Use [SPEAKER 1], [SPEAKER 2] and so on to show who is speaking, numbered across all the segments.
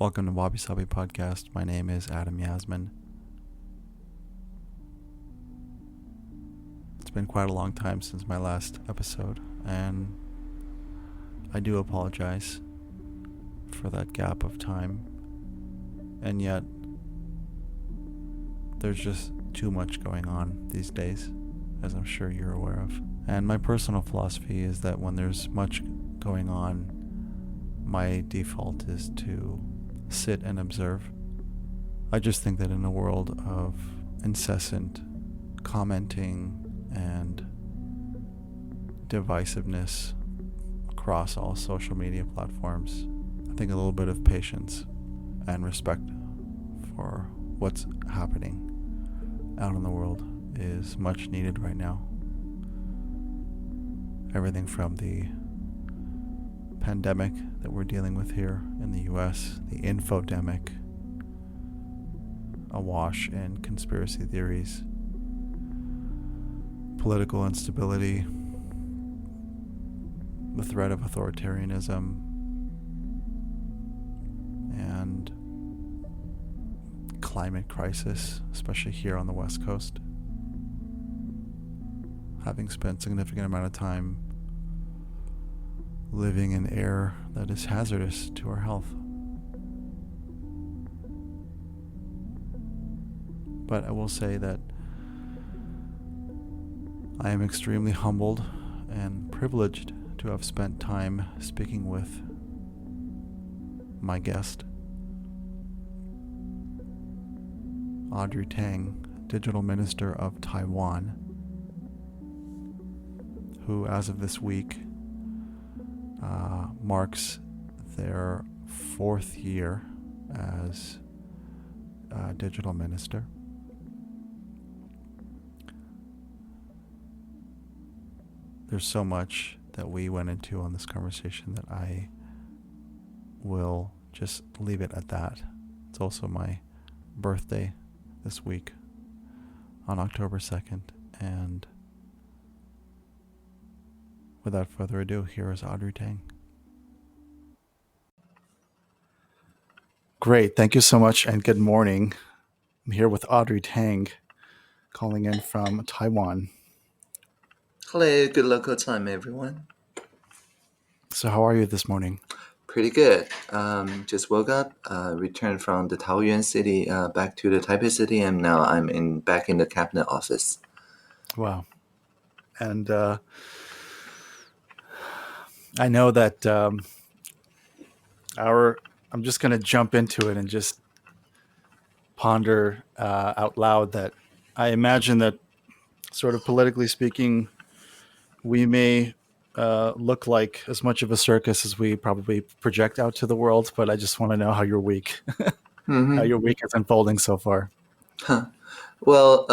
[SPEAKER 1] Welcome to Wabi-sabi podcast. My name is Adam Yasmin. It's been quite a long time since my last episode, and I do apologize for that gap of time. And yet, there's just too much going on these days, as I'm sure you're aware of. And my personal philosophy is that when there's much going on, my default is to sit and observe. I just think that in a world of incessant commenting and divisiveness across all social media platforms, I think a little bit of patience and respect for what's happening out in the world is much needed right now. Everything from the pandemic that we're dealing with here in the US, the infodemic, awash in conspiracy theories, political instability, the threat of authoritarianism, and climate crisis, especially here on the West Coast. Having spent a significant amount of time living in air that is hazardous to our health. But I will say that I am extremely humbled and privileged to have spent time speaking with my guest, Audrey Tang, Digital Minister of Taiwan, who as of this week marks their 4th year as digital minister. There's so much that we went into on this conversation that I will just leave it at that. It's also my birthday this week on October 2nd, and without further ado, here is Audrey Tang. Great. Thank you so much, and good morning. I'm here with Audrey Tang, calling in from Taiwan.
[SPEAKER 2] Hello, good local time, everyone.
[SPEAKER 1] So how are you this morning?
[SPEAKER 2] Pretty good. Just woke up, returned from the Taoyuan city back to the Taipei city, and now I'm back in the cabinet office.
[SPEAKER 1] Wow. And I know that I'm just going to jump into it and just ponder out loud that I imagine that, sort of politically speaking, we may look like as much of a circus as we probably project out to the world, but I just want to know how your week is unfolding so far.
[SPEAKER 2] Well,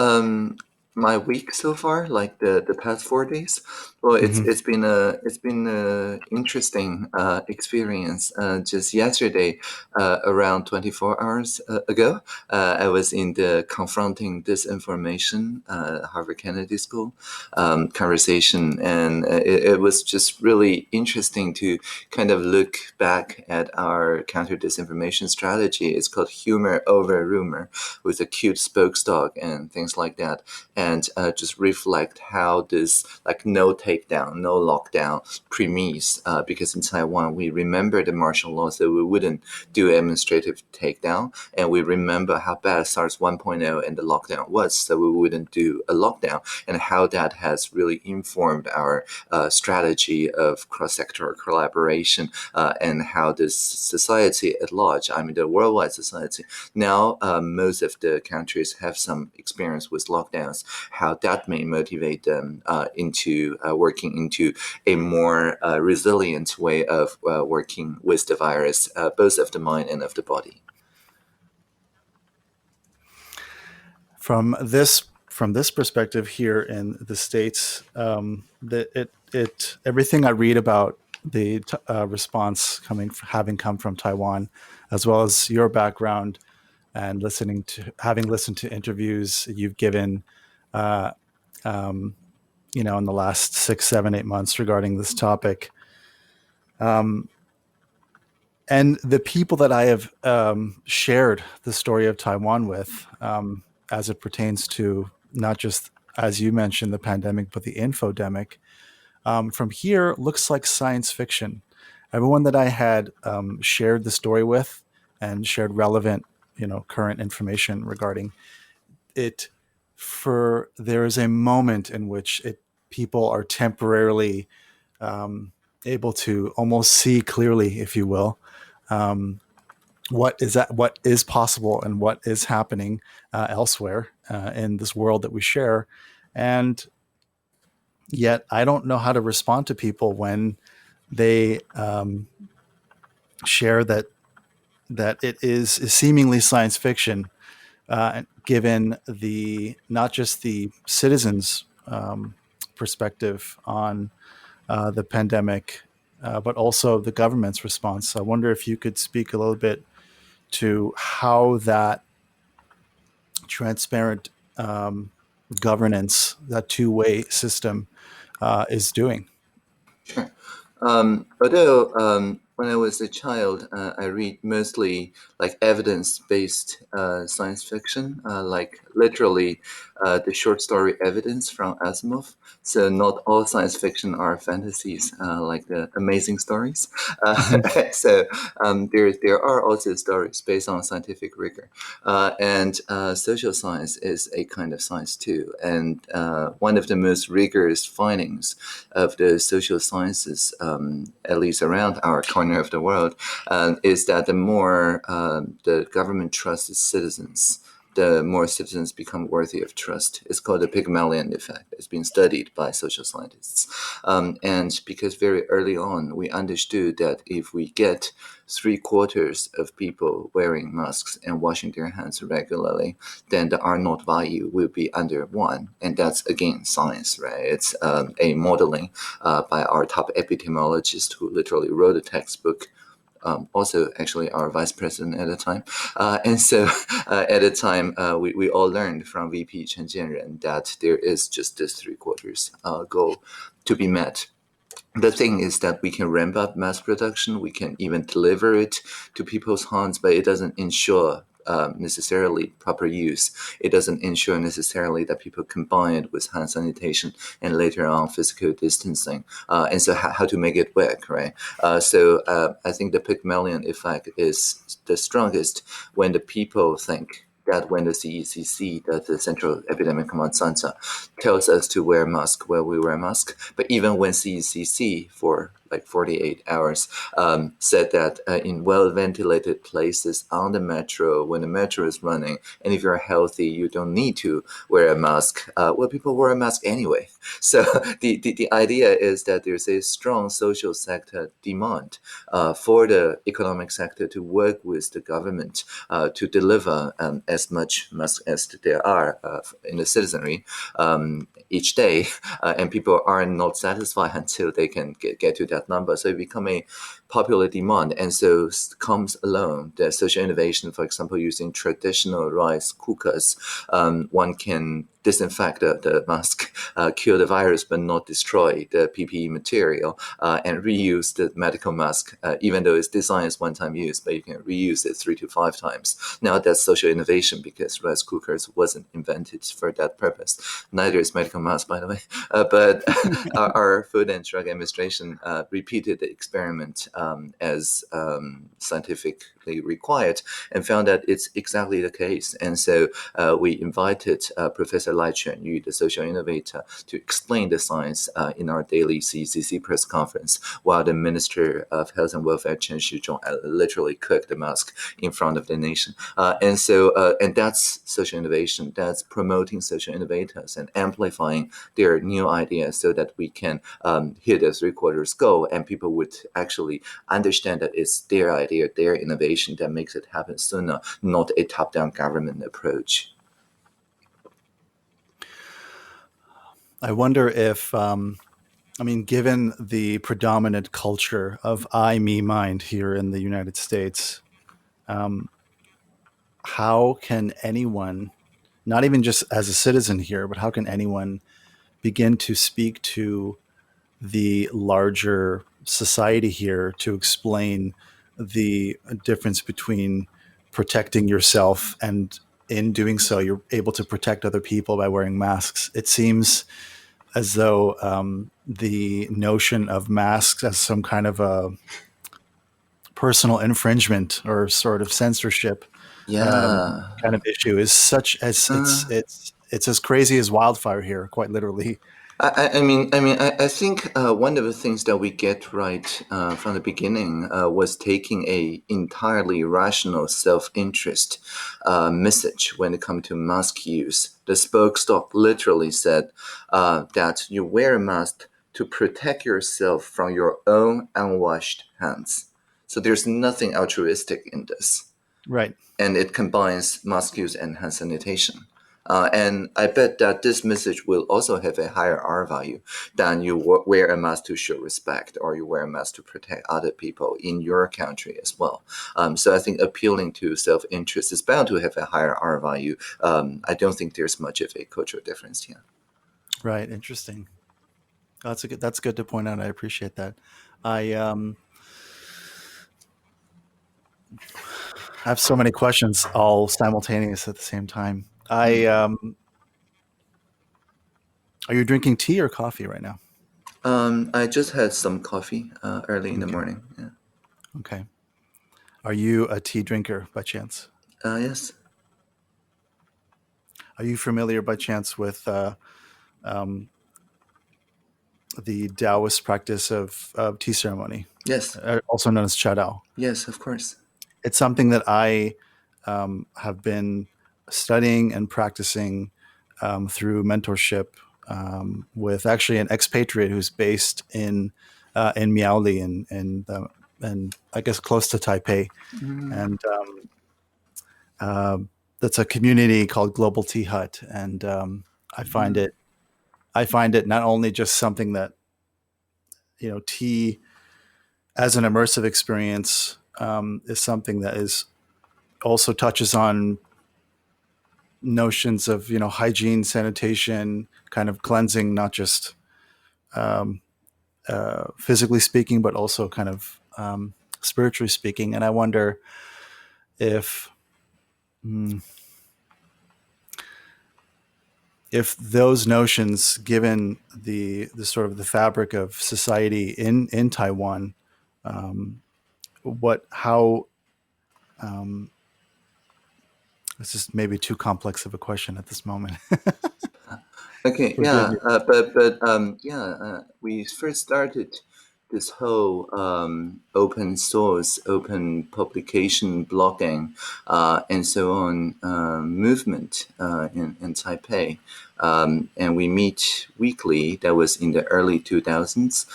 [SPEAKER 2] my week so far, like the past 4 days, well, it's been a interesting experience. Just yesterday, around 24 hours ago, I was in the Confronting Disinformation Harvard Kennedy School conversation, and it was just really interesting to kind of look back at our counter disinformation strategy. It's called humor over rumor, with a cute spokesdog and things like that, and just reflect how this like no takedown, no lockdown premise, because in Taiwan we remember the martial law, so we wouldn't do administrative takedown, and we remember how bad SARS 1.0 and the lockdown was, so we wouldn't do a lockdown, and how that has really informed our strategy of cross-sectoral collaboration, and how this society at large, I mean the worldwide society, now most of the countries have some experience with lockdowns, how that may motivate them into working into a more resilient way of working with the virus, both of the mind and of the body.
[SPEAKER 1] From this perspective here in the States, everything I read about the response having come from Taiwan, as well as your background and having listened to interviews you've given, in the last 6, 7, 8 months regarding this topic, And the people that I have shared the story of Taiwan with, as it pertains to not just, as you mentioned, the pandemic, but the infodemic, from here looks like science fiction. Everyone that I had shared the story with and shared relevant, current information regarding it, for there is a moment in which people are temporarily um, able to almost see clearly, if you will, um, what is possible and what is happening elsewhere in this world that we share. And yet I don't know how to respond to people when they share that it is seemingly science fiction, given the not just the citizens' perspective on the pandemic, but also the government's response. I wonder if you could speak a little bit to how that transparent governance, that two-way system, is doing.
[SPEAKER 2] Sure. Although when I was a child, I read mostly like evidence-based science fiction, like literally the short story Evidence from Asimov. So not all science fiction are fantasies, like the amazing stories.
[SPEAKER 1] Mhm.
[SPEAKER 2] So there are also stories based on scientific rigor, and social science is a kind of science too. And one of the most rigorous findings of the social sciences, at least around our corner of the world, is that the more the government trusts its citizens, the more citizens become worthy of trust. It's called the Pygmalion effect. It's been studied by social scientists. And because very early on, we understood that if we get 3/4 of people wearing masks and washing their hands regularly, then the R naught value will be under 1. And that's, again, science, right? It's a modeling by our top epidemiologist who literally wrote a textbook, also actually our vice president at the time. And so at the time, we all learned from VP Chen Jianren that there is just this 3/4 goal to be met. The thing is that we can ramp up mass production, we can even deliver it to people's hands, but it doesn't ensure necessarily proper use. It doesn't ensure necessarily that people combine it with hand sanitation and later on physical distancing. And so how to make it work, right? So I think the Pygmalion effect is the strongest when the people think that when the CECC, the Central Epidemic Command Center, tells us to wear mask, well, we wear mask. But even when CECC for like 48 hours said that in well-ventilated places on the metro, when the metro is running, and if you're healthy, you don't need to wear a mask. Well, people wear a mask anyway. So the idea is that there's a strong social sector demand for the economic sector to work with the government to deliver as much mask as there are in the citizenry each day, and people are not satisfied until they can get to that number. So it becomes a popular demand, and so comes along the social innovation. For example, using traditional rice cookers, one can disinfect the mask, kill the virus, but not destroy the PPE material, and reuse the medical mask, even though it's designed as one-time use, but you can reuse it 3 to 5 times. Now that's social innovation because rice cookers wasn't invented for that purpose. Neither is medical mask, by the way. But our Food and Drug Administration repeated the experiment as scientifically required and found that it's exactly the case. And so we invited Professor Lai Quanyu, the social innovator, to explain the science in our daily CCC press conference, while the Minister of Health and Welfare, Chen Shizhong, literally cooked the mask in front of the nation. And that's social innovation. That's promoting social innovators and amplifying their new ideas so that we can hit a 3/4 goal, and people would actually understand that it's their idea, their innovation that makes it happen sooner, not a top-down government approach.
[SPEAKER 1] I wonder if, given the predominant culture of I, me, mind here in the United States, um, how can anyone, not even just as a citizen here, but how can anyone begin to speak to the larger society here to explain the difference between protecting yourself and in doing so, you're able to protect other people by wearing masks. It seems as though the notion of masks as some kind of a personal infringement or sort of censorship
[SPEAKER 2] Yeah.
[SPEAKER 1] kind of issue is such as
[SPEAKER 2] Uh,
[SPEAKER 1] it's as crazy as wildfire here, quite literally.
[SPEAKER 2] I think one of the things that we get right from the beginning was taking a entirely rational self-interest message when it comes to mask use. The spoke literally said that you wear a mask to protect yourself from your own unwashed hands. So there's nothing altruistic in this,
[SPEAKER 1] Right.
[SPEAKER 2] and it combines mask use and hand sanitation. And I bet that this message will also have a higher R value than you wear a mask to show respect or you wear a mask to protect other people in your country as well. So I think appealing to self-interest is bound to have a higher R value. I don't think there's much of a cultural difference here.
[SPEAKER 1] Right. Interesting. That's good to point out. I appreciate that. I have so many questions all simultaneous at the same time. I Are you drinking tea or coffee right now?
[SPEAKER 2] I just had some coffee early in the
[SPEAKER 1] Okay.
[SPEAKER 2] morning. Yeah.
[SPEAKER 1] Okay. Are you a tea drinker by chance?
[SPEAKER 2] Yes.
[SPEAKER 1] Are you familiar by chance with um, the Taoist practice of tea ceremony,
[SPEAKER 2] Yes.
[SPEAKER 1] also known as Cha Dao?
[SPEAKER 2] Yes, of course.
[SPEAKER 1] It's something that I have been studying and practicing through mentorship with actually an expatriate who's based in Miaoli and I guess close to Taipei,
[SPEAKER 2] Mm,
[SPEAKER 1] and uh, that's a community called Global Tea Hut, and I find
[SPEAKER 2] mm,
[SPEAKER 1] it I find it not only just something that tea as an immersive experience is something that is also touches on notions of hygiene, sanitation, kind of cleansing, not just um, physically speaking, but also kind of spiritually speaking. And I wonder if mm, if those notions, given the sort of the fabric of society in Taiwan, um, what how this is maybe too complex of a question at this moment.
[SPEAKER 2] Okay,
[SPEAKER 1] Forgive
[SPEAKER 2] yeah,
[SPEAKER 1] me.
[SPEAKER 2] we first started this whole open source, open publication, blogging, and so on movement in Taipei. And we meet weekly. That was in the early 2000s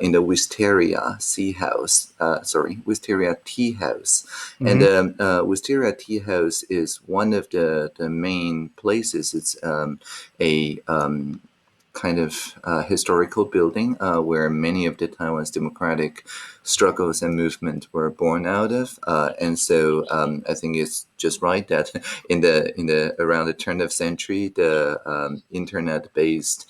[SPEAKER 2] in the Wisteria Tea House. And
[SPEAKER 1] Hmm.
[SPEAKER 2] Wisteria Tea House is one of the main places. It's a kind of historical building where many of the Taiwan's democratic struggles and movement were born out of, and so I think it's just right that in the around the turn of century, the internet-based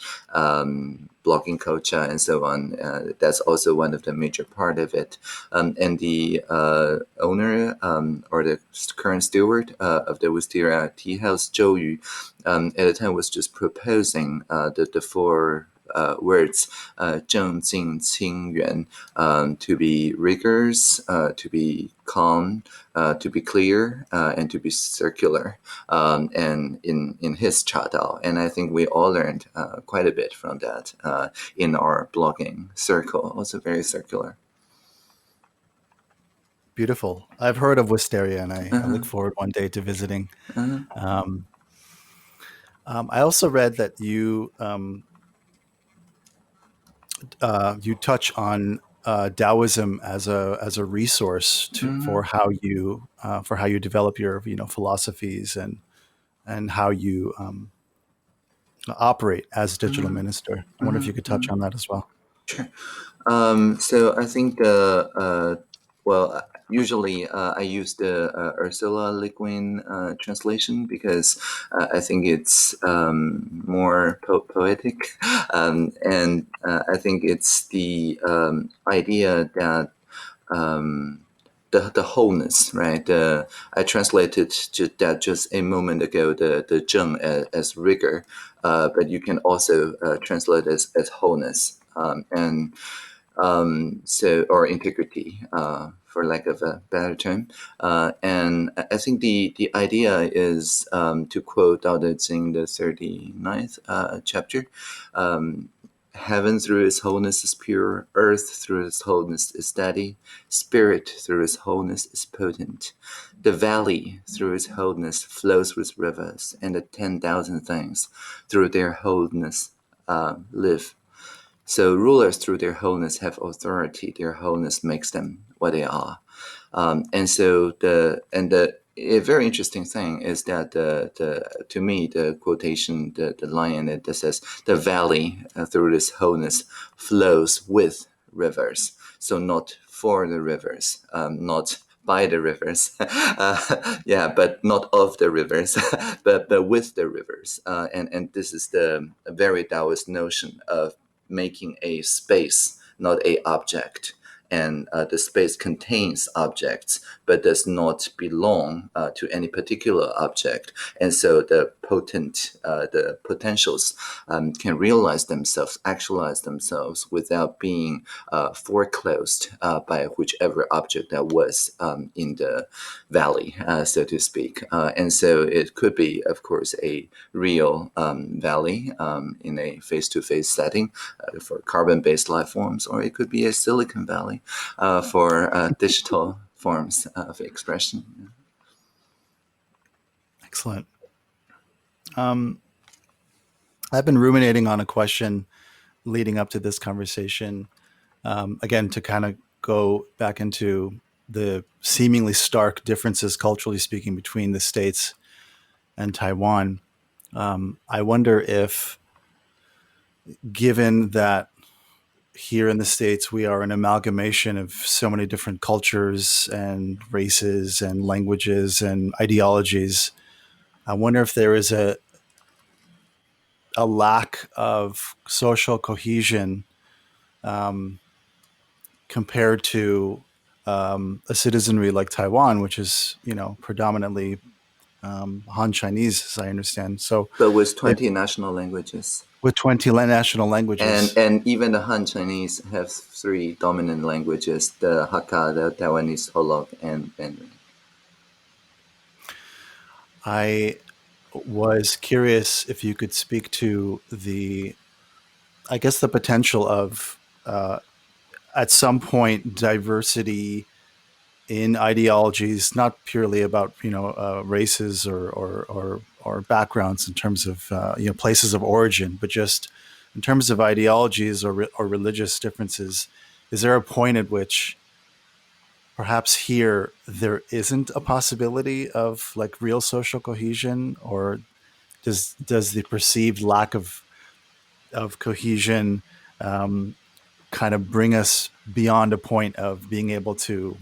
[SPEAKER 2] blogging culture and so on, that's also one of the major part of it. And the owner or the current steward of the Wisteria Tea House, Zhou Yu, at the time was just proposing the four words 正静清远 to be rigorous, to be calm, to be clear, and to be circular, and in his Chadao. And I think we all learned quite a bit from that in our blogging circle, also very circular.
[SPEAKER 1] Beautiful. I've heard of Wisteria, and I
[SPEAKER 2] Uh-huh,
[SPEAKER 1] look forward one day to visiting.
[SPEAKER 2] uh-huh,
[SPEAKER 1] Um, I also read that you touch on Taoism as a resource
[SPEAKER 2] mhm,
[SPEAKER 1] for how you develop your philosophies and how you operate as a digital
[SPEAKER 2] mhm,
[SPEAKER 1] minister. I wonder if
[SPEAKER 2] mhm,
[SPEAKER 1] you could touch
[SPEAKER 2] mhm.
[SPEAKER 1] on that as well.
[SPEAKER 2] Sure. So I think usually I use the Ursula Le Guin translation because I think it's more poetic, and I think it's the idea that um, the wholeness, right? I translated that just a moment ago, the zheng as rigor, but you can also translate as wholeness, and so, or integrity, for lack of a better term. And I think the idea is, to quote Tao Te Ching, the 39th chapter, heaven through its wholeness is pure, earth through its wholeness is steady, spirit through its wholeness is potent. The valley through its wholeness flows with rivers, and the 10,000 things through their wholeness live. So rulers through their wholeness have authority. Their wholeness makes them what they are. And so a very interesting thing is that to me, the quotation, the line in it that says the valley through this wholeness flows with rivers. So not for the rivers, not by the rivers, but not of the rivers, but with the rivers. And this is the very Taoist notion of making a space, not a object. And the space contains objects, but does not belong to any particular object. And so the potentials can realize themselves, actualize themselves without being foreclosed by whichever object that was in the valley, so to speak. And so it could be, of course, a real valley in a face-to-face setting for carbon-based life forms, or it could be a silicon valley for digital forms of expression.
[SPEAKER 1] Excellent. I've been ruminating on a question leading up to this conversation. Again, to kind of go back into the seemingly stark differences, culturally speaking, between the States and Taiwan. I wonder if, given that here in the States we are an amalgamation of so many different cultures and races and languages and ideologies, I wonder if there is a lack of social cohesion compared to a citizenry like Taiwan, which is, predominantly Han Chinese, as I understand. So,
[SPEAKER 2] But with
[SPEAKER 1] maybe
[SPEAKER 2] 20 national languages.
[SPEAKER 1] with 20 national languages.
[SPEAKER 2] And even the Han Chinese have 3 dominant languages: the Hakka, the Taiwanese Holok, and Mandarin.
[SPEAKER 1] I was curious if you could speak to I guess, the potential of, at some point, diversity in ideologies, not purely about races or backgrounds in terms of places of origin, but just in terms of ideologies or religious differences. Is there a point at which perhaps here there isn't a possibility of like real social cohesion, or does the perceived lack of cohesion kind of bring us beyond a point of being able to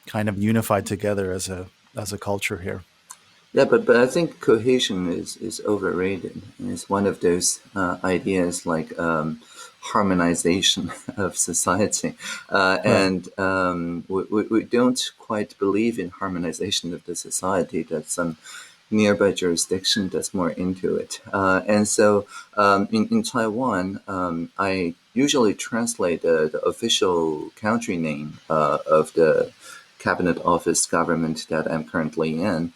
[SPEAKER 1] kind of unify together as a culture here?
[SPEAKER 2] Yeah, but I think cohesion is overrated. It's one of those ideas like harmonization of society,
[SPEAKER 1] Right.
[SPEAKER 2] and we don't quite believe in harmonization of the society. That some nearby jurisdiction that's more into it. And so in Taiwan, I usually translate the official country name of the cabinet office government that I'm currently in,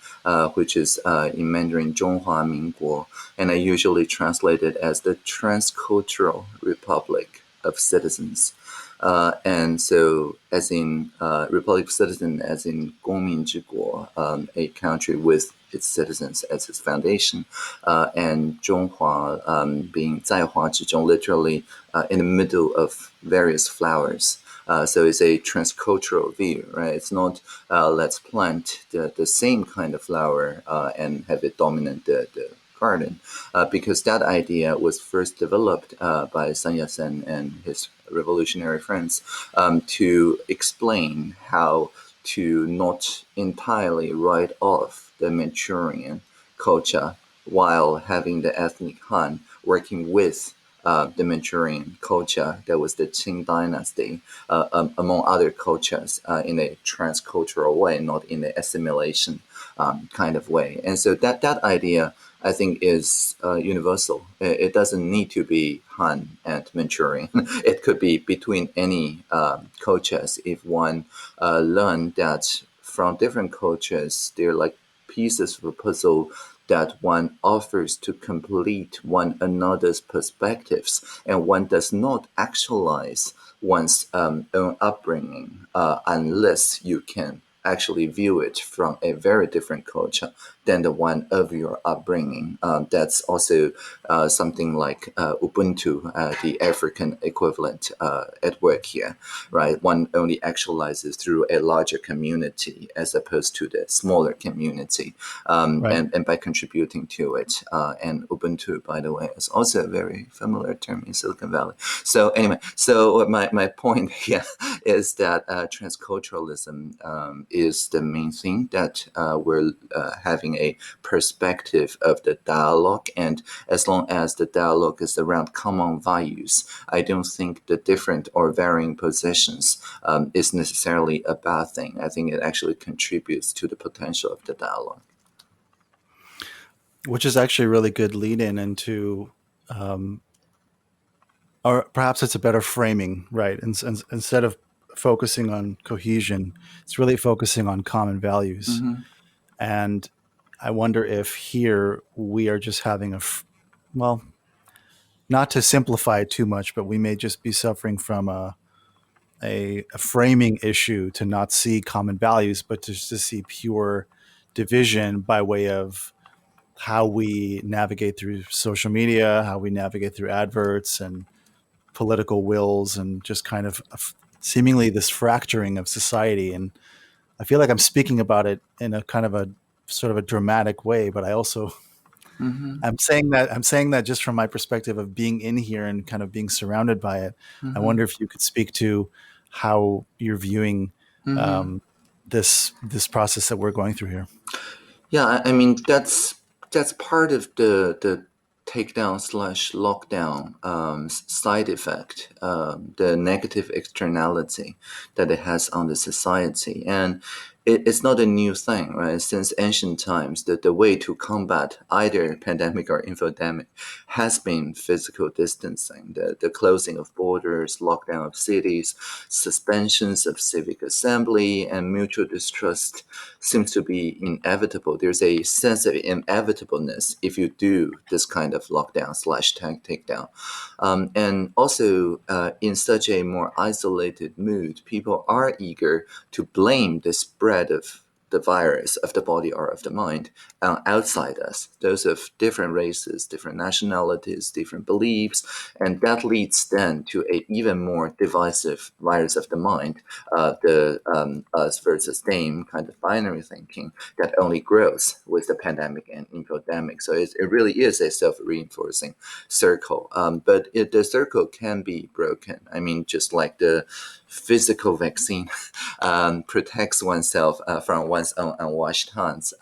[SPEAKER 2] which is in Mandarin Zhonghua Minguo, and I usually translate it as the Transcultural Republic of Citizens. And so, as in Republic of Citizen, as in 公民之国, a country with its citizens as its foundation, and 中华 being 在华之中, literally in the middle of various flowers. So it's a transcultural view, right? It's not let's plant the same kind of flower and have it dominate the garden, because that idea was first developed by Sun Yat-sen and his revolutionary friends to explain how to not entirely write off the Manchurian culture while having the ethnic Han working with the Manchurian culture. There was the Qing dynasty, among other cultures, in a transcultural way, not in the assimilation kind of way. And so that idea, I think, is universal. It doesn't need to be Han and Manchurian. It could be between any cultures if one learn that from different cultures, they're like pieces of a puzzle that one offers to complete one another's perspectives, and one does not actualize one's own upbringing unless you can actually view it from a very different culture than the one of your upbringing. That's also something like Ubuntu, the African equivalent at work here, right? One only actualizes through a larger community as opposed to the smaller community,
[SPEAKER 1] Right.
[SPEAKER 2] and by contributing to it. And Ubuntu, by the way, is also a very familiar term in Silicon Valley. So anyway, so my point here is that transculturalism is the main thing that we're having a perspective of the dialogue. And as long as the dialogue is around common values, I don't think the different or varying positions is necessarily a bad thing. I think it actually contributes to the potential of the dialogue.
[SPEAKER 1] Which is actually a really good lead in into, or perhaps it's a better framing, right? And instead of focusing on cohesion, it's really focusing on common values.
[SPEAKER 2] Mm-hmm.
[SPEAKER 1] And I wonder if here we are just having well, not to simplify it too much, but we may just be suffering from a framing issue to not see common values, but to see pure division by way of how we navigate through social media, how we navigate through adverts and political wills, and just kind of seemingly this fracturing of society. And I feel like I'm speaking about it in a kind of a sort of a dramatic way, but I also
[SPEAKER 2] Mm-hmm.
[SPEAKER 1] I'm saying that just from my perspective of being in here and kind of being surrounded by it. I
[SPEAKER 2] Mm-hmm.
[SPEAKER 1] wonder if you could speak to how you're viewing
[SPEAKER 2] Mm-hmm.
[SPEAKER 1] this process that we're going through here.
[SPEAKER 2] Yeah, I mean that's part of the takedown slash lockdown side effect, the negative externality that it has on the society, and it's not a new thing, right? Since ancient times, the way to combat either pandemic or infodemic has been physical distancing, the closing of borders, lockdown of cities, suspensions of civic assembly, and mutual distrust seems to be inevitable. There's a sense of inevitableness if you do this kind of lockdown slash takedown. And also, in such a more isolated mood, people are eager to blame the spread of the virus of the body or of the mind outside us, those of different races, different nationalities, different beliefs, and that leads then to a even more divisive virus of the mind, the us versus them kind of binary thinking that only grows with the pandemic and infodemic. So it really is a self-reinforcing circle, but the circle can be broken. I mean, just like the physical vaccine protects oneself from one's own unwashed hands.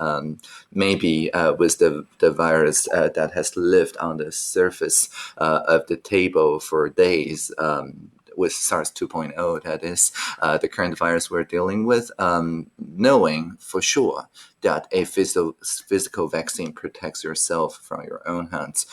[SPEAKER 2] Maybe with the virus that has lived on the surface of the table for days, with SARS 2.0, that is the current virus we're dealing with, knowing for sure that a physical vaccine protects yourself from your own hands,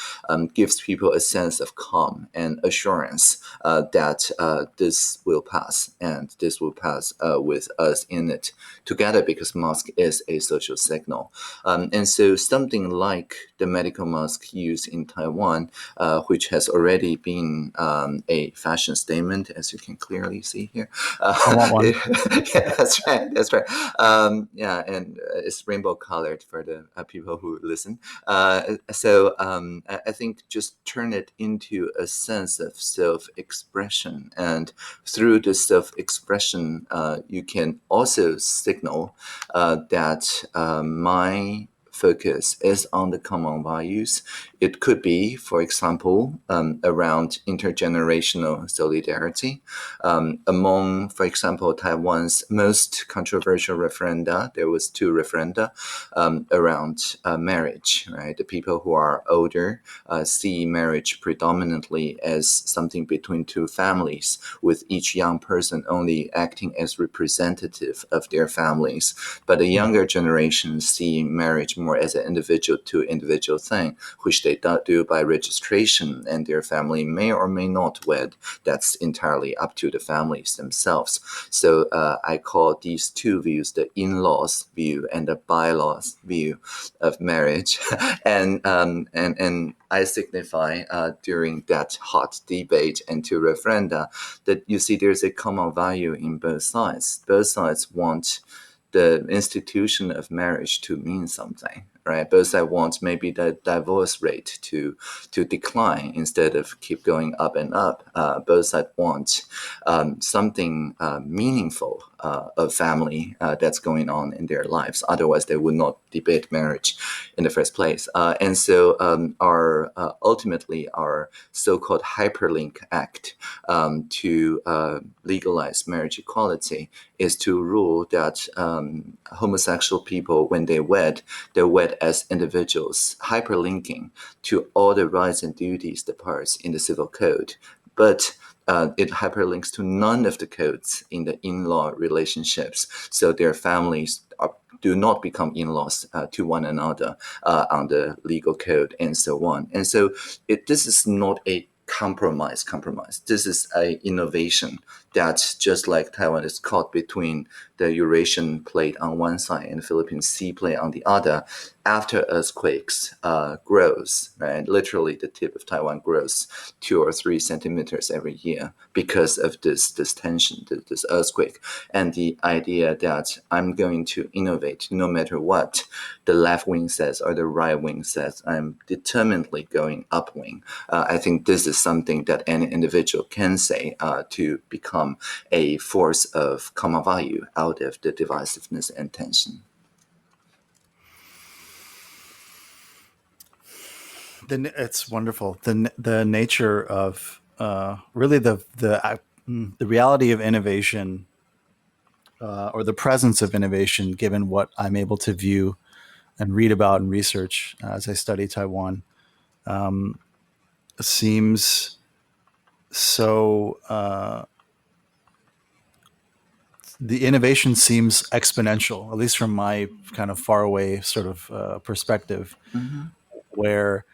[SPEAKER 2] gives people a sense of calm and assurance that this will pass, and this will pass with us in it together, because mask is a social signal. And so something like the medical mask used in Taiwan, which has already been a fashion statement, as you can clearly see here.
[SPEAKER 1] I want one.
[SPEAKER 2] Yeah, that's right. That's right. Yeah, and it's rainbow colored for the people who listen. So I think just turn it into a sense of self-expression, and through the self-expression, you can also signal that my focus is on the common values. It could be, for example, around intergenerational solidarity. Among, for example, Taiwan's most controversial referenda, there was 2 referenda around marriage, right? The people who are older see marriage predominantly as something between 2 families, with each young person only acting as representative of their families. But the younger generations see marriage more as an individual-to-individual thing, which they do by registration, and their family may or may not wed. That's entirely up to the families themselves. So I call these 2 views the in-laws view and the bylaws view of marriage. and I signify during that hot debate and 2 referenda that you see there's a common value in both sides. Both sides want the institution of marriage to mean something, right? Both sides want maybe the divorce rate to decline instead of keep going up and up. Both sides want something meaningful of family that's going on in their lives. Otherwise, they would not debate marriage in the first place. And so ultimately our so-called Hyperlink Act to legalize marriage equality is to rule that homosexual people, when they wed as individuals, hyperlinking to all the rights and duties, the parts in the civil code. But it hyperlinks to none of the codes in the in-law relationships. So their families do not become in-laws to one another on the legal code and so on. And so this is not a compromise. This is an innovation that, just like Taiwan is caught between the Eurasian plate on one side and the Philippine Sea plate on the other, after earthquakes grows, right? Literally the tip of Taiwan grows 2 or 3 centimeters every year because of this tension, this earthquake. And the idea that I'm going to innovate no matter what the left wing says or the right wing says, I'm determinedly going upwing. I think this is something that any individual can say to become a force of common value out of the divisiveness and tension.
[SPEAKER 1] It's wonderful. The nature of really the reality of innovation or the presence of innovation, given what I'm able to view and read about and research as I study Taiwan, seems so. The innovation seems exponential, at least from my kind of far away sort of perspective, where,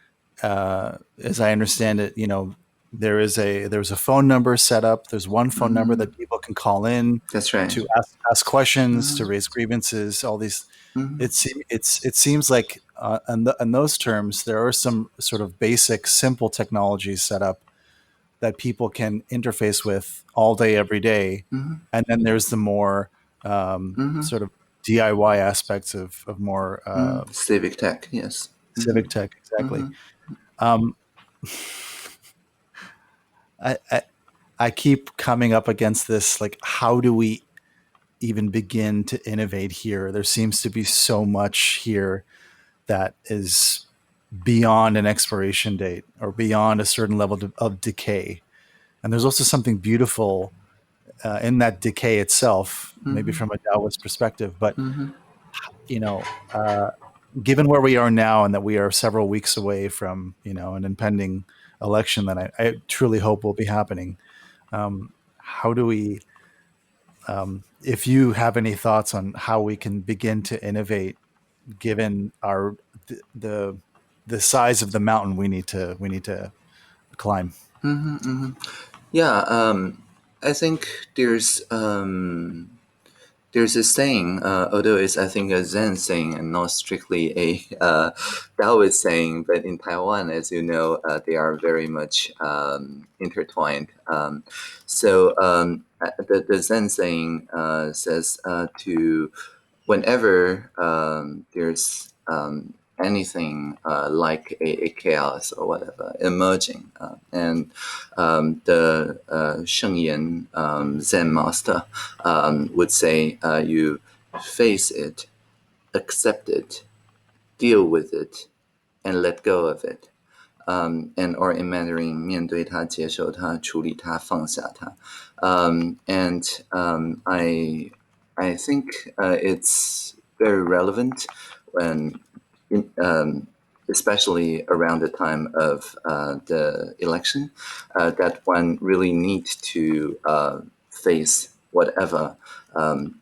[SPEAKER 1] as I understand it, there's a phone number set up. There's one phone number that people can call in.
[SPEAKER 2] That's right.
[SPEAKER 1] To ask questions, to raise grievances, all these. It seems like in those terms, there are some sort of basic, simple technologies set up that people can interface with all day, every day. And then there's the more sort of DIY aspects of more
[SPEAKER 2] civic tech, yes.
[SPEAKER 1] Civic tech, exactly. I keep coming up against this, like, how do we even begin to innovate here? There seems to be so much here that is beyond an expiration date or beyond a certain level of decay. And there's also something beautiful in that decay itself, maybe from a Taoist perspective. But, given where we are now and that we are several weeks away from, an impending election that I truly hope will be happening, how do we, if you have any thoughts on how we can begin to innovate, given the size of the mountain we need to climb?
[SPEAKER 2] Yeah, I think there's a saying, although it's, I think, a Zen saying and not strictly a Taoist saying, but in Taiwan, as you know, they are very much intertwined. So the Zen saying says to whenever there's anything like a chaos or whatever emerging, and the Shengyan Zen master would say, you face it, accept it, deal with it, and let go of it. and or in Mandarin 面对它接受它处理它放下它 and I think it's very relevant when especially around the time of the election that one really needs to face whatever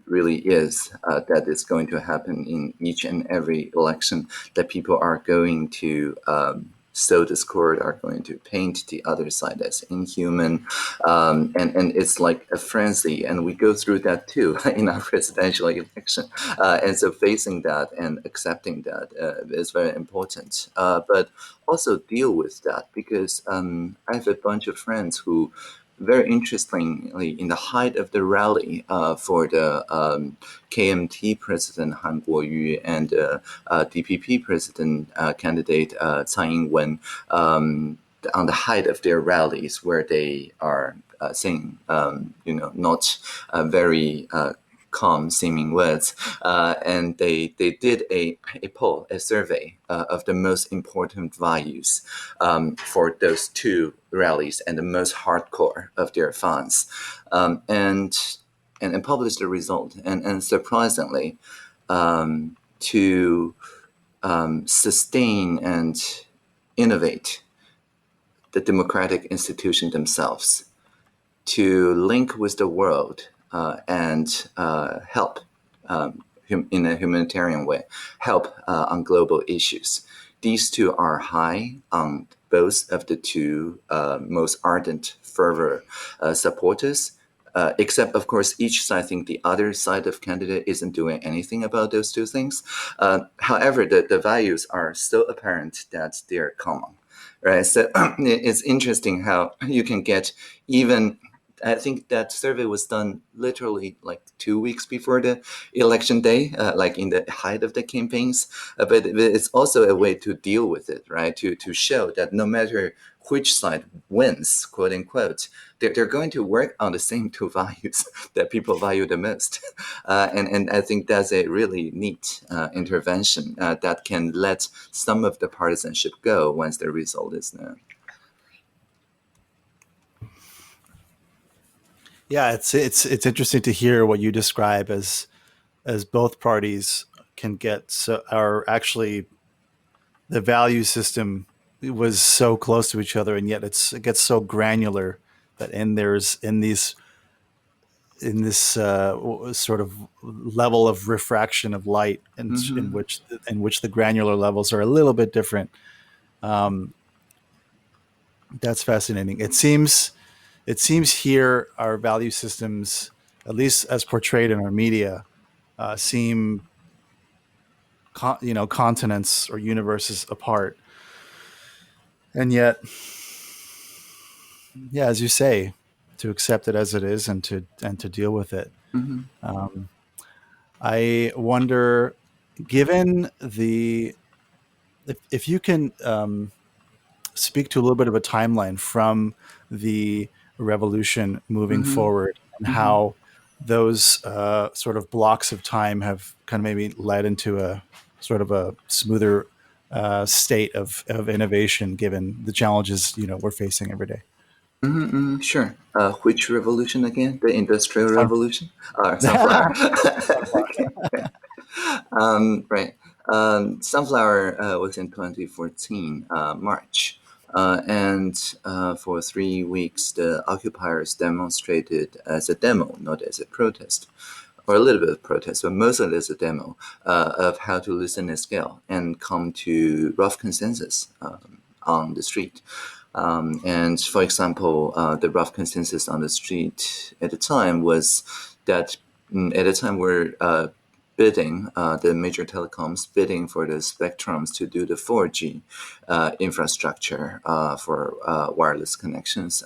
[SPEAKER 2] really is that is going to happen in each and every election, that people are going to sow discord, are going to paint the other side as inhuman, and it's like a frenzy, and we go through that too in our presidential election, and so facing that and accepting that is very important, but also deal with that, because I have a bunch of friends who, very interestingly, in the height of the rally for the KMT president Han Kuo-yu and DPP president candidate Tsai Ing-wen, on the height of their rallies, where they are saying, not very calm seeming words, and they did a poll, a survey of the most important values for those two rallies and the most hardcore of their fans, and published the result. And surprisingly, to sustain and innovate the democratic institution themselves, to link with the world and help in a humanitarian way, help on global issues. These two are high on both of the two most ardent, fervor supporters. Except, of course, each side, I think the other side of candidate isn't doing anything about those two things. However, the values are so apparent that they're common, right? So it's interesting how you can get even. I think that survey was done literally like 2 weeks before the election day, like in the height of the campaigns. But it's also a way to deal with it, right? To show that no matter which side wins, quote unquote, they're going to work on the same two values that people value the most. And I think that's a really neat intervention that can let some of the partisanship go once the result is known.
[SPEAKER 1] Yeah, it's interesting to hear what you describe as both parties can get are actually the value system was so close to each other, and yet it gets so granular that there's in this sort of level of refraction of light, in which the granular levels are a little bit different. That's fascinating. It seems here our value systems, at least as portrayed in our media, seem continents or universes apart, and yet, yeah, as you say, to accept it as it is and to deal with it. I wonder, given if you can speak to a little bit of a timeline from the revolution moving forward, and how those sort of blocks of time have kind of maybe led into a sort of a smoother state of innovation, given the challenges we're facing every day.
[SPEAKER 2] Sure. Which revolution again? The Industrial
[SPEAKER 1] Sun-
[SPEAKER 2] Revolution? Sunflower.
[SPEAKER 1] Sunflower.
[SPEAKER 2] Okay. Right. Sunflower was in 2014, March. And for 3 weeks, the occupiers demonstrated as a demo, not as a protest, or a little bit of protest, but mostly as a demo of how to listen and scale and come to rough consensus on the street. And for example, the rough consensus on the street at the time was that at the time we're bidding, the major telecoms bidding for the spectrums to do the 4G infrastructure for wireless connections.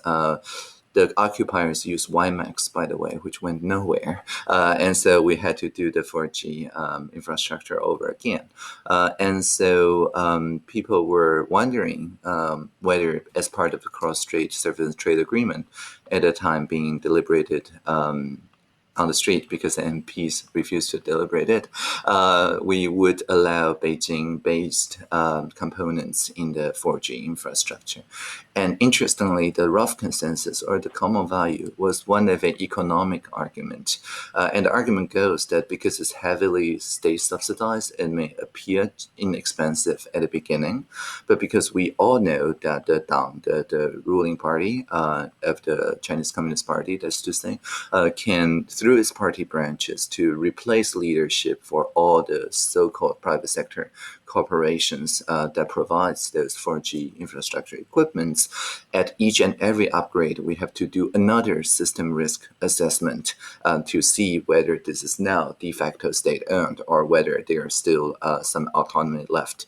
[SPEAKER 2] The occupiers used WiMAX, by the way, which went nowhere. And so we had to do the 4G infrastructure over again. And so people were wondering whether, as part of the cross-strait service trade agreement at the time being deliberated on the street because the MPs refused to deliberate it, we would allow Beijing-based components in the 4G infrastructure. And interestingly, the rough consensus or the common value was one of an economic argument. And the argument goes that because it's heavily state subsidized, it may appear inexpensive at the beginning, but because we all know that the Dang, the ruling party of the Chinese Communist Party, that's to say, can, through its party branches, to replace leadership for all the so-called private sector corporations that provides those 4G infrastructure equipments. At each and every upgrade, we have to do another system risk assessment to see whether this is now de facto state-owned or whether there are still some autonomy left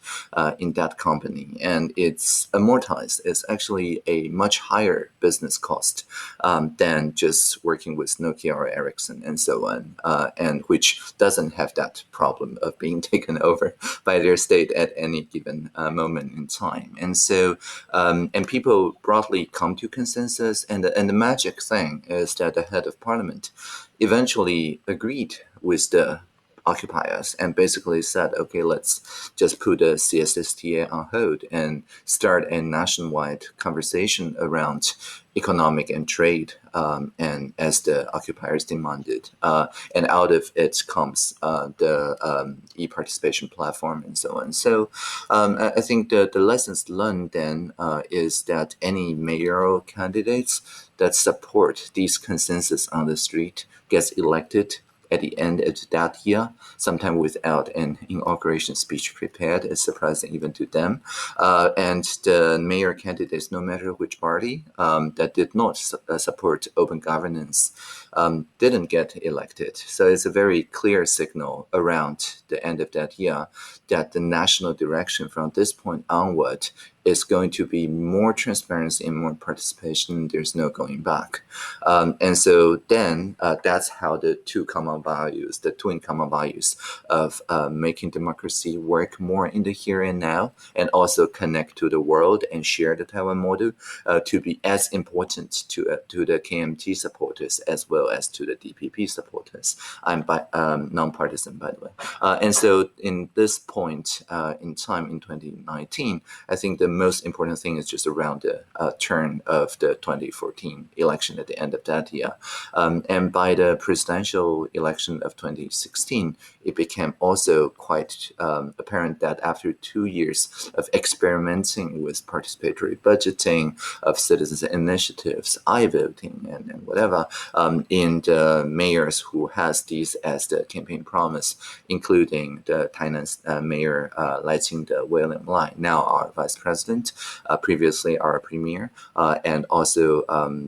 [SPEAKER 2] in that company. And it's amortized. It's actually a much higher business cost than just working with Nokia or Ericsson and so on, and which doesn't have that problem of being taken over by their state at any given moment in time. And so, and people broadly come to consensus, and the magic thing is that the head of parliament eventually agreed with the occupiers and basically said, okay, let's just put the CSSTA on hold and start a nationwide conversation around economic and trade, and as the occupiers demanded. And out of it comes the e-participation platform and so on. So I think the lessons learned then is that any mayoral candidates that support these consensus on the street gets elected at the end of that year, sometime without an inauguration speech prepared. It's surprising even to them. And the mayor candidates, no matter which party, that did not support open governance, didn't get elected. So it's a very clear signal around the end of that year that the national direction from this point onward is going to be more transparency and more participation. There's no going back. And so then that's how the twin common values of making democracy work more in the here and now and also connect to the world and share the Taiwan model to be as important to the KMT supporters as well as to the DPP supporters. I'm nonpartisan, by the way. And so in this point in time in 2019, I think the most important thing is just around the turn of the 2014 election at the end of that year. And by the presidential election of 2016, it became also quite apparent that after 2 years of experimenting with participatory budgeting, of citizens' initiatives, voting, and whatever, in the mayors who has these as the campaign promise, including the Tainan's mayor Lai Ching-de William Lai, now our vice president, previously our premier, and also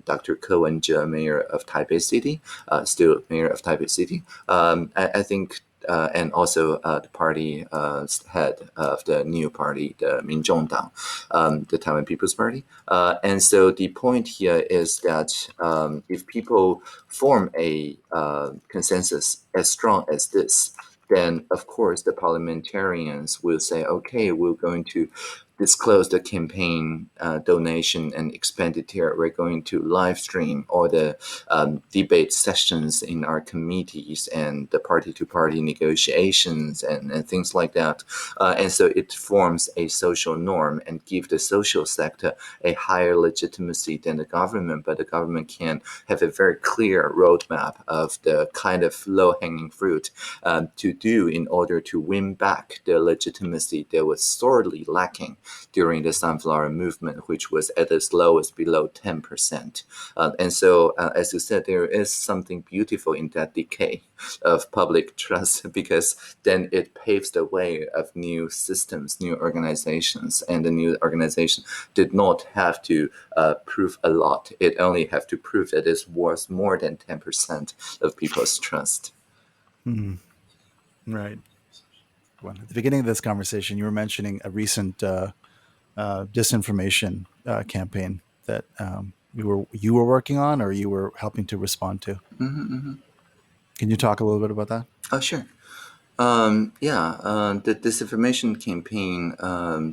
[SPEAKER 2] Dr. Ko Wen-je, mayor of Taipei City, still mayor of Taipei City. I think and also the party head of the new party, the Minzhongdang, the Taiwan People's Party. And so the point here is that if people form a consensus as strong as this, then of course the parliamentarians will say, okay, we're going to disclose the campaign donation and expenditure. We're going to live stream all the debate sessions in our committees and the party-to-party negotiations and things like that. And so it forms a social norm and gives the social sector a higher legitimacy than the government, but the government can have a very clear roadmap of the kind of low-hanging fruit to do in order to win back the legitimacy that was sorely lacking during the Sunflower Movement, which was at its lowest below 10%. And so, as you said, there is something beautiful in that decay of public trust, because then it paves the way of new systems, new organizations, and the new organization did not have to prove a lot. It only have to prove that it's worth more than 10% of people's trust.
[SPEAKER 1] Mm. Right. Well, at the beginning of this conversation, you were mentioning a recent disinformation campaign that you were working on, or you were helping to respond to.
[SPEAKER 2] Mm-hmm, mm-hmm.
[SPEAKER 1] Can you talk a little bit about that?
[SPEAKER 2] Oh, sure. The disinformation campaign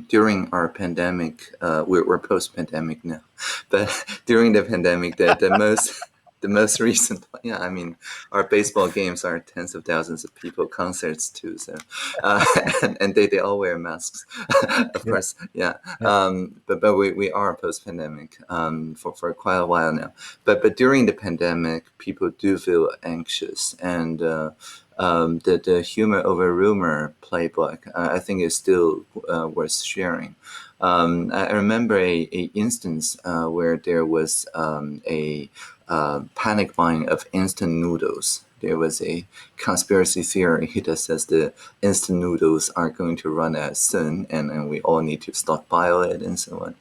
[SPEAKER 2] during our pandemic, we're post-pandemic now, but during the pandemic, the most the most recent one. Yeah, I mean, our baseball games are tens of thousands of people, concerts too. So, uh, and they all wear masks, of
[SPEAKER 1] Yeah.
[SPEAKER 2] course. Yeah.
[SPEAKER 1] Yeah.
[SPEAKER 2] But we are post pandemic for quite a while now. But during the pandemic, people do feel anxious, and the humor over rumor playbook, I think, is still worth sharing. I remember a instance where there was a panic buying of instant noodles. There was a conspiracy theory that says the instant noodles are going to run out soon, and we all need to stockpile it and so on.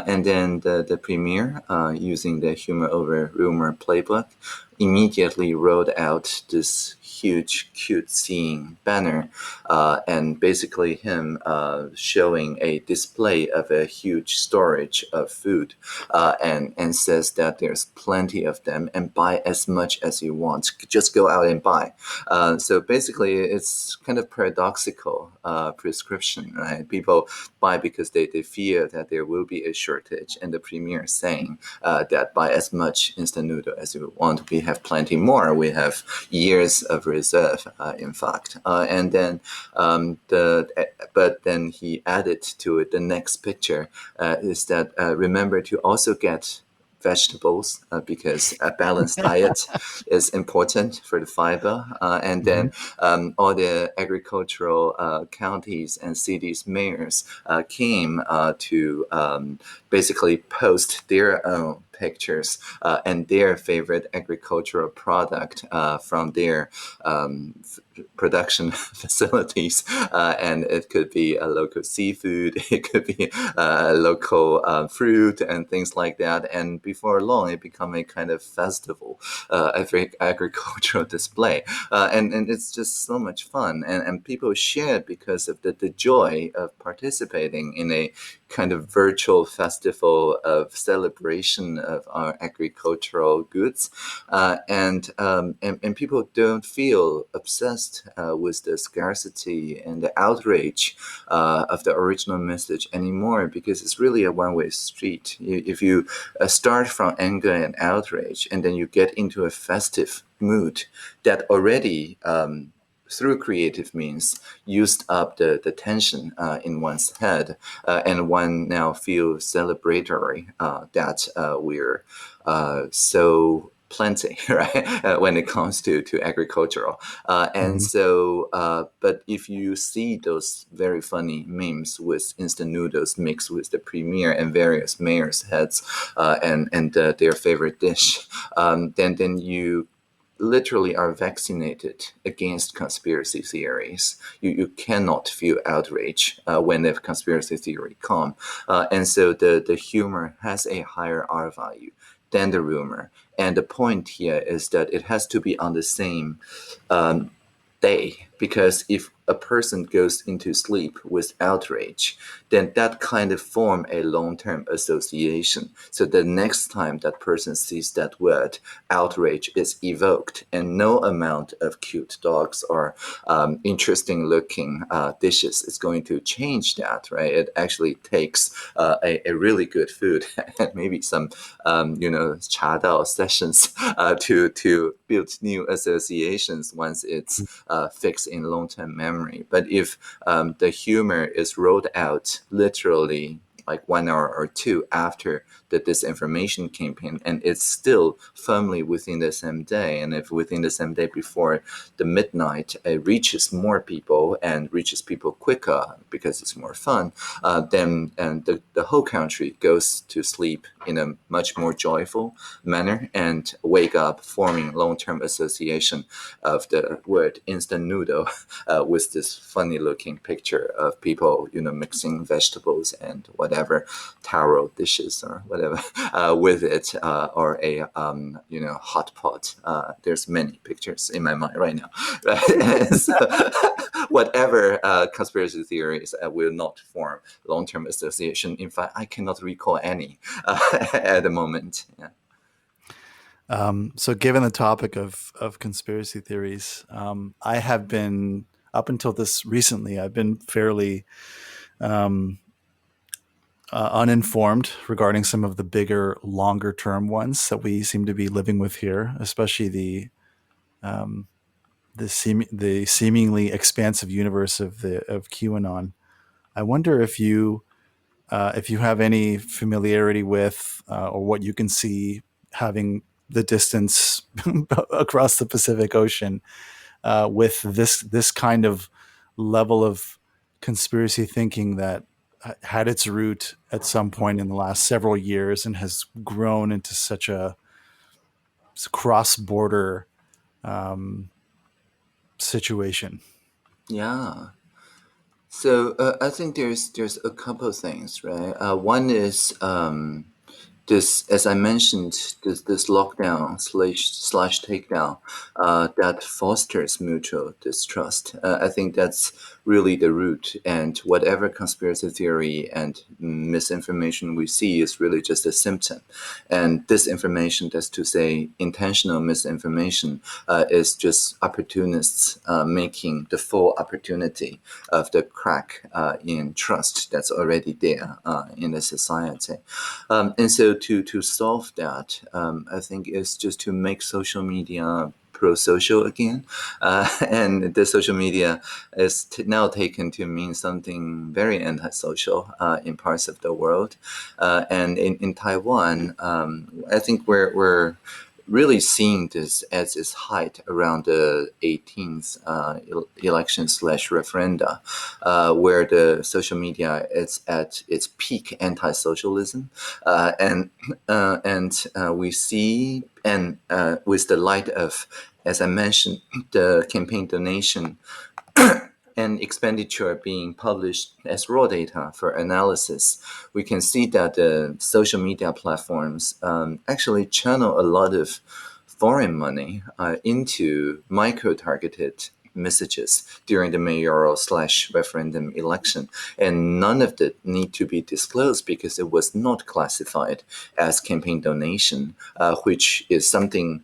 [SPEAKER 2] And then the premier, using the humor over rumor playbook, immediately rolled out this huge cute scene banner, and basically him showing a display of a huge storage of food, and says that there's plenty of them and buy as much as you want. Just go out and buy. So basically, it's kind of paradoxical prescription, right? People buy because they fear that there will be a shortage, and the premier is saying that buy as much instant noodle as you want. We have plenty more. We have years of reserve, in fact. And then but then he added to it, the next picture is that remember to also get vegetables, because a balanced diet is important for the fiber. And
[SPEAKER 1] Mm-hmm.
[SPEAKER 2] then all the agricultural counties and cities mayors came to basically post their own pictures and their favorite agricultural product from their production facilities, and it could be a local seafood, it could be a local fruit and things like that. And before long, it become a kind of festival, agricultural display, and it's just so much fun, and people share it because of the joy of participating in a kind of virtual festival of celebration of our agricultural goods, and people don't feel obsessed with the scarcity and the outrage of the original message anymore, because it's really a one-way street. If you start from anger and outrage, and then you get into a festive mood that already through creative means used up the tension in one's head, and one now feels celebratory that we're so plenty, right, when it comes to agricultural. And
[SPEAKER 1] Mm-hmm.
[SPEAKER 2] so, but if you see those very funny memes with instant noodles mixed with the premier and various mayors' heads, and their favorite dish, then you literally are vaccinated against conspiracy theories. You cannot feel outrage when the conspiracy theory come. And so the humor has a higher R value than the rumor. And the point here is that it has to be on the same um, day, because if a person goes into sleep with outrage, then that kind of form a long-term association. So the next time that person sees that word, outrage is evoked, and no amount of cute dogs or interesting-looking dishes is going to change that, right? It actually takes a really good food and maybe some, cha dao sessions to build new associations once it's fixed in long-term memory. But if the humor is rolled out literally like 1 hour or two after the disinformation campaign, and it's still firmly within the same day, and if within the same day before the midnight, it reaches more people and reaches people quicker because it's more fun, then and the whole country goes to sleep in a much more joyful manner and wake up forming long-term association of the word instant noodle with this funny looking picture of people, mixing vegetables and whatever taro dishes or whatever with it, or a hot pot. There's many pictures in my mind right now, right? So, whatever conspiracy theories will not form long-term association. In fact, I cannot recall any at the moment. Yeah.
[SPEAKER 1] So, given the topic of conspiracy theories, I have been up until this recently. I've been fairly uninformed regarding some of the bigger, longer term ones that we seem to be living with here, especially um, the seemingly expansive universe of QAnon. I wonder if you have any familiarity with or what you can see having the distance across the Pacific Ocean with this kind of level of conspiracy thinking that had its root at some point in the last several years and has grown into such a cross-border um, situation.
[SPEAKER 2] Yeah. So I think there's a couple things, right? One is this, as I mentioned, this lockdown slash takedown that fosters mutual distrust. I think that's really the root, and whatever conspiracy theory and misinformation we see is really just a symptom. And disinformation, that's to say, intentional misinformation, is just opportunists making the full opportunity of the crack in trust that's already there in the society. And so to solve that, I think is just to make social media pro-social again. And the social media is now taken to mean something very antisocial in parts of the world. And in Taiwan, I think we're really seeing this as its height around the 18th election slash referenda, where the social media is at its peak anti-socialism, and we see, and with the light of, as I mentioned, the campaign donation and expenditure being published as raw data for analysis, we can see that the social media platforms actually channel a lot of foreign money into micro-targeted messages during the mayoral slash referendum election. And none of that need to be disclosed because it was not classified as campaign donation, which is something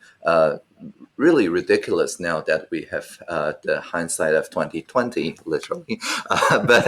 [SPEAKER 2] really ridiculous now that we have the hindsight of 2020, literally. But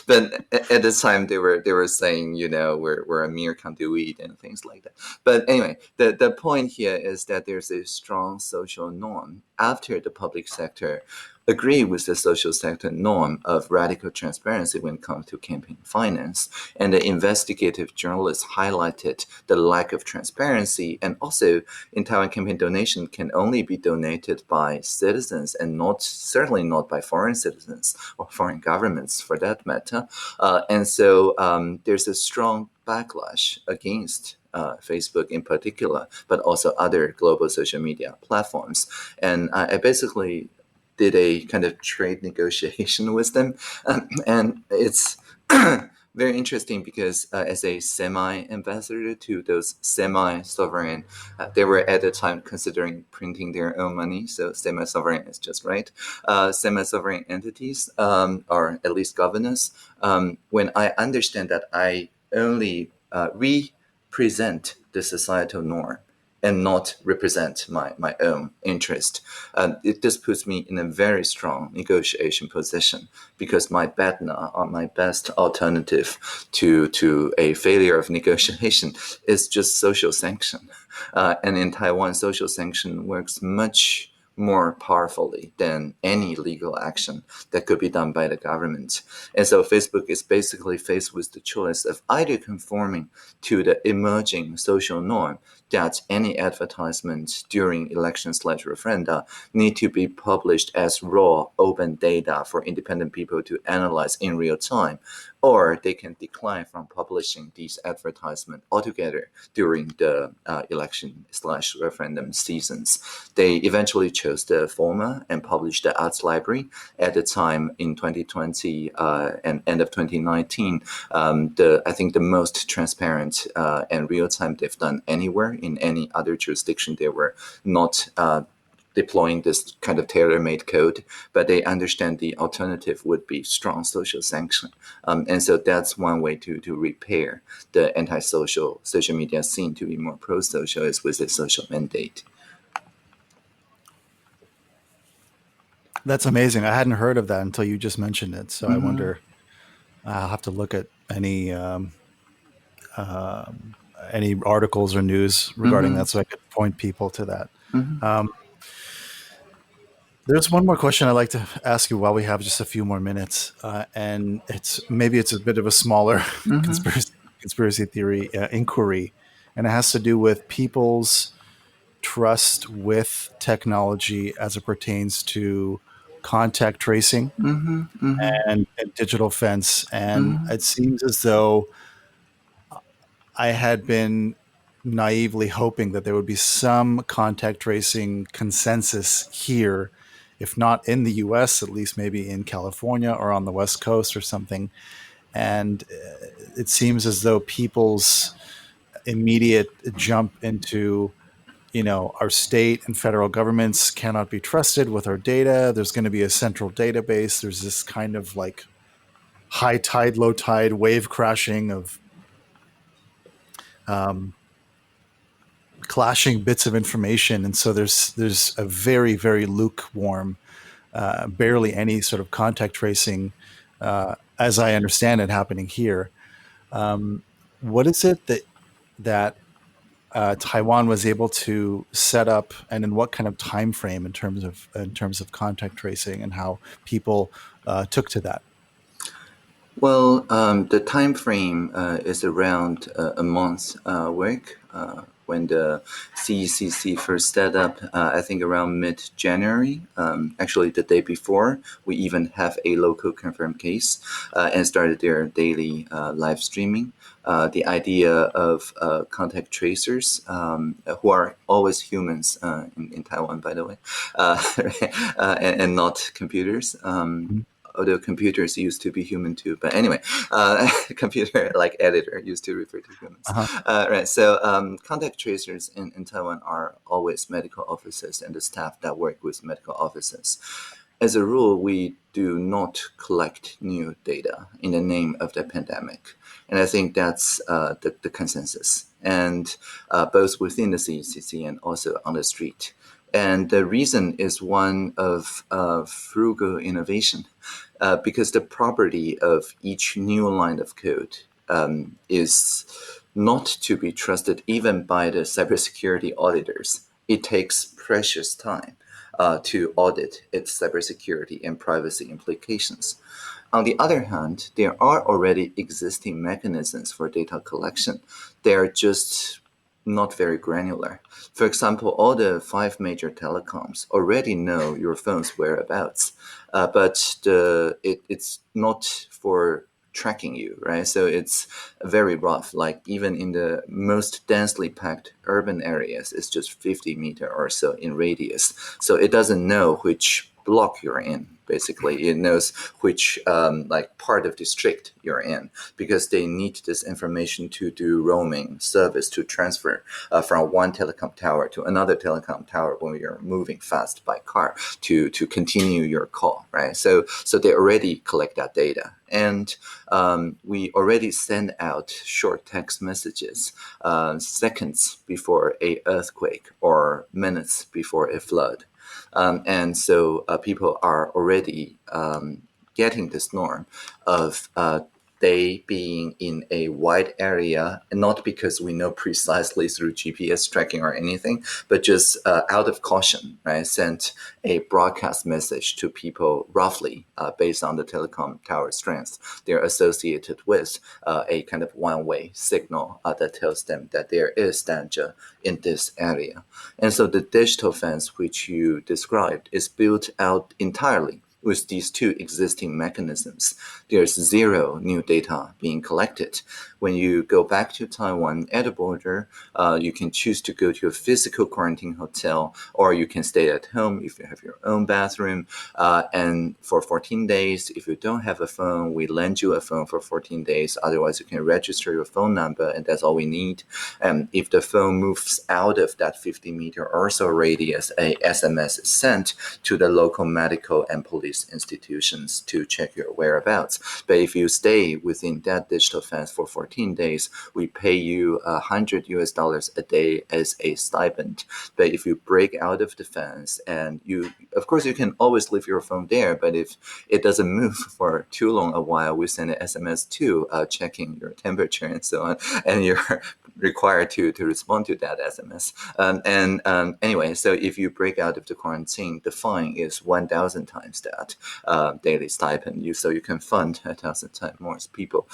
[SPEAKER 2] but at the time they were saying, we're a mere conduit and things like that. But anyway, the point here is that there's a strong social norm after the public sector agree with the social sector norm of radical transparency when it comes to campaign finance. And the investigative journalists highlighted the lack of transparency, and also in Taiwan, campaign donation can only be donated by citizens and certainly not by foreign citizens or foreign governments for that matter. And so there's a strong backlash against Facebook in particular, but also other global social media platforms. And I basically did a kind of trade negotiation with them. And it's very interesting because as a semi-ambassador to those semi-sovereign, they were at the time considering printing their own money, so semi-sovereign is just right. Semi-sovereign entities, or at least governance, when I understand that I only represent the societal norm and not represent my own interest. This puts me in a very strong negotiation position because my BATNA, or my best alternative to a failure of negotiation, is just social sanction. And in Taiwan, social sanction works much more powerfully than any legal action that could be done by the government. And so Facebook is basically faced with the choice of either conforming to the emerging social norm that any advertisement during election/referenda need to be published as raw, open data for independent people to analyze in real time, or they can decline from publishing these advertisements altogether during the election/referendum seasons. They eventually chose the former and published the arts library at the time in 2020 and end of 2019. I think the most transparent and real time they've done anywhere in any other jurisdiction. They were not deploying this kind of tailor-made code, but they understand the alternative would be strong social sanction. And so that's one way to repair the anti-social social media scene to be more pro-social, is with a social mandate.
[SPEAKER 1] That's amazing. I hadn't heard of that until you just mentioned it. So I
[SPEAKER 2] Mm-hmm.
[SPEAKER 1] wonder I'll have to look at any articles or news regarding
[SPEAKER 2] Mm-hmm.
[SPEAKER 1] that so I could point people to that.
[SPEAKER 2] Mm-hmm.
[SPEAKER 1] Um, there's one more question I'd like to ask you while we have just a few more minutes, and it's a bit of a smaller
[SPEAKER 2] Mm-hmm.
[SPEAKER 1] conspiracy theory inquiry, and it has to do with people's trust with technology as it pertains to contact tracing
[SPEAKER 2] Mm-hmm. Mm-hmm.
[SPEAKER 1] and digital fence. And
[SPEAKER 2] Mm-hmm.
[SPEAKER 1] it seems as though I had been naively hoping that there would be some contact tracing consensus here, if not in the US, at least maybe in California or on the West Coast or something. And it seems as though people's immediate jump into, our state and federal governments cannot be trusted with our data. There's going to be a central database. There's this kind of like high tide, low tide, wave crashing of um, clashing bits of information, and so there's a very very lukewarm, barely any sort of contact tracing, as I understand it, happening here. Um, what is it that Taiwan was able to set up, and in what kind of time frame in terms of contact tracing, and how people took to that?
[SPEAKER 2] Well, the time frame is around a month's work when the CECC first set up, I think around mid-January. Actually, the day before, we even have a local confirmed case and started their daily live streaming. The idea of contact tracers, who are always humans in Taiwan, by the way, and not computers. Although computers used to be human too, but anyway, computer like editor used to refer to humans.
[SPEAKER 1] Uh-huh.
[SPEAKER 2] Right. So contact tracers in Taiwan are always medical officers and the staff that work with medical officers. As a rule, we do not collect new data in the name of the pandemic. And I think that's the consensus, and both within the CECC and also on the street. And the reason is one of frugal innovation, because the property of each new line of code is not to be trusted even by the cybersecurity auditors. It takes precious time to audit its cybersecurity and privacy implications. On the other hand, there are already existing mechanisms for data collection. They are just not very granular. For example, all the five major telecoms already know your phone's whereabouts, but it's not for tracking you, right? So it's very rough. Like even in the most densely packed urban areas, it's just 50 meter or so in radius. So it doesn't know which block you're in. Basically, it knows which like part of district you're in, because they need this information to do roaming service, to transfer from one telecom tower to another telecom tower when you're moving fast by car to continue your call, right? So they already collect that data. And we already send out short text messages seconds before a earthquake or minutes before a flood. And so people are already getting this norm of they being in a wide area, and not because we know precisely through GPS tracking or anything, but just out of caution, right? Sent a broadcast message to people roughly based on the telecom tower strength they're associated with, a kind of one-way signal that tells them that there is danger in this area. And so the digital fence which you described is built out entirely with these two existing mechanisms. There's zero new data being collected. When you go back to Taiwan at the border, you can choose to go to a physical quarantine hotel, or you can stay at home if you have your own bathroom. And for 14 days, if you don't have a phone, we lend you a phone for 14 days. Otherwise, you can register your phone number, and that's all we need. And if the phone moves out of that 50 meter or so radius, a SMS is sent to the local medical and police police institutions to check your whereabouts. But if you stay within that digital fence for 14 days, we pay you $100 a day as a stipend. But if you break out of the fence, and of course, you can always leave your phone there, but if it doesn't move for too long a while, we send an SMS too, checking your temperature and so on, and you're required to respond to that SMS. Anyway, so if you break out of the quarantine, the fine is 1,000 times that daily stipend. So you can fund 1,000 times more people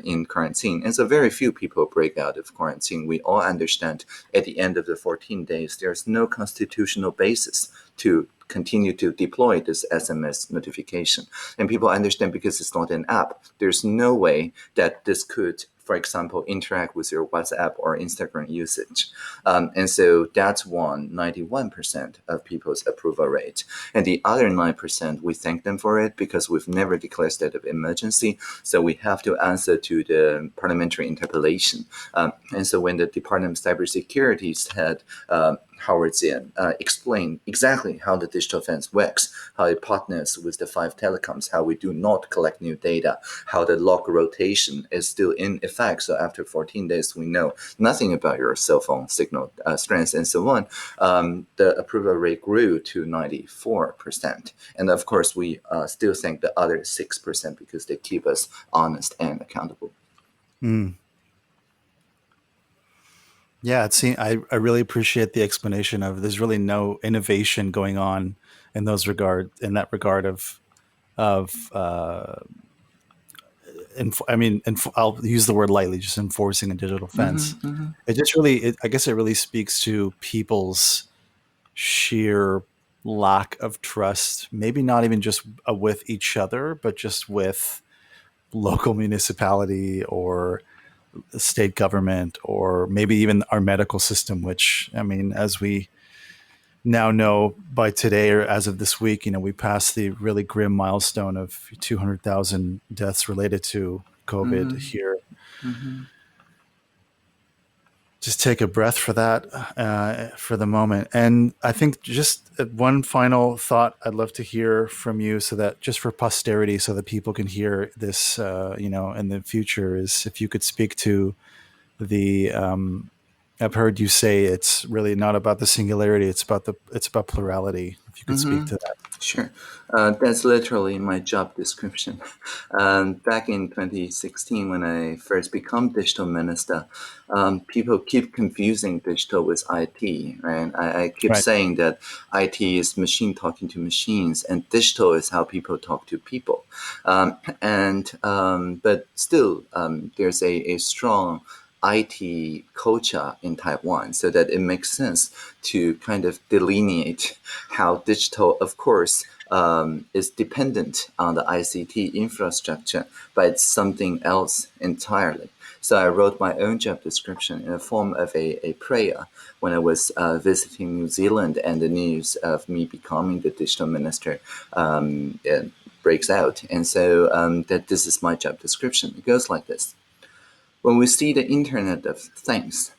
[SPEAKER 2] in quarantine. And so very few people break out of quarantine. We all understand at the end of the 14 days, there's no constitutional basis to continue to deploy this SMS notification. And people understand because it's not an app. There's no way that this could, for example, interact with your WhatsApp or Instagram usage. And so that's 91% of people's approval rate. And the other 9%, we thank them for it because we've never declared state of emergency. So we have to answer to the parliamentary interpellation. And so when the Department of Cybersecurity's head, Howard Zinn, explained exactly how the digital fence works, how it partners with the 5 telecoms, how we do not collect new data, how the log rotation is still in effect. So after 14 days, we know nothing about your cell phone signal strength and so on. The approval rate grew to 94%. And of course, we still thank the other 6% because they keep us honest and accountable.
[SPEAKER 1] Mm. Yeah, I really appreciate the explanation of there's really no innovation going on in that regard of I'll use the word lightly, just enforcing a digital fence. It just really, I guess it really speaks to people's sheer lack of trust, maybe not even just with each other, but just with local municipality or state government, or maybe even our medical system, which, I mean, as we now know by today, or as of this week, we passed the really grim milestone of 200,000 deaths related to COVID here. Just take a breath for that for the moment. And I think just one final thought I'd love to hear from you, so that just for posterity, so that people can hear this, in the future, is if you could speak to the, I've heard you say it's really not about the singularity, it's about plurality. If you could speak to that.
[SPEAKER 2] Sure. That's literally my job description. Back in 2016, when I first became digital minister, people keep confusing digital with IT, right? I keep saying that IT is machine talking to machines, and digital is how people talk to people. But still, there's a strong IT culture in Taiwan, so that it makes sense to kind of delineate how digital, of course, is dependent on the ICT infrastructure, but it's something else entirely. So I wrote my own job description in the form of a prayer when I was visiting New Zealand, and the news of me becoming the digital minister breaks out. And so that this is my job description. It goes like this. When we see the Internet of Things,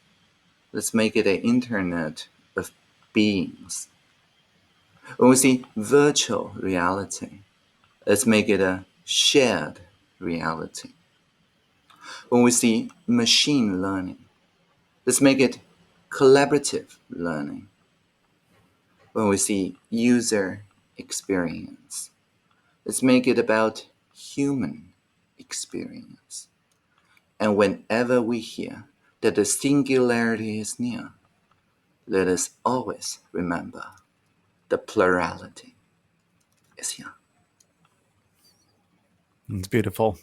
[SPEAKER 2] let's make it an Internet of Beings. When we see virtual reality, let's make it a shared reality. When we see machine learning, let's make it collaborative learning. When we see user experience, let's make it about human experience. And whenever we hear that the singularity is near, let us always remember the plurality is here.
[SPEAKER 1] It's beautiful.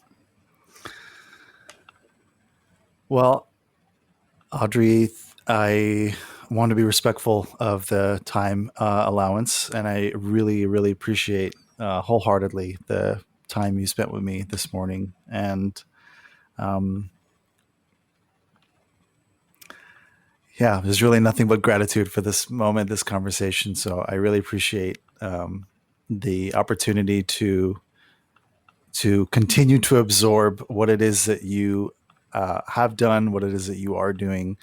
[SPEAKER 1] Well, Audrey, I want to be respectful of the time allowance, and I really, really appreciate wholeheartedly the time you spent with me this morning. And there's really nothing but gratitude for this moment, this conversation. So I really appreciate the opportunity to continue to absorb what it is that you have done, what it is that you are doing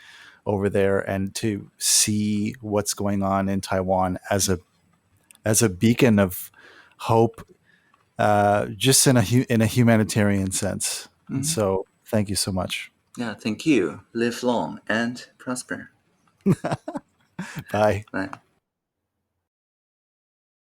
[SPEAKER 1] over there, and to see what's going on in Taiwan as a beacon of hope, just in a humanitarian sense. And so, thank you so much.
[SPEAKER 2] Yeah, thank you. Live long and prosper.
[SPEAKER 1] Bye.
[SPEAKER 2] Bye.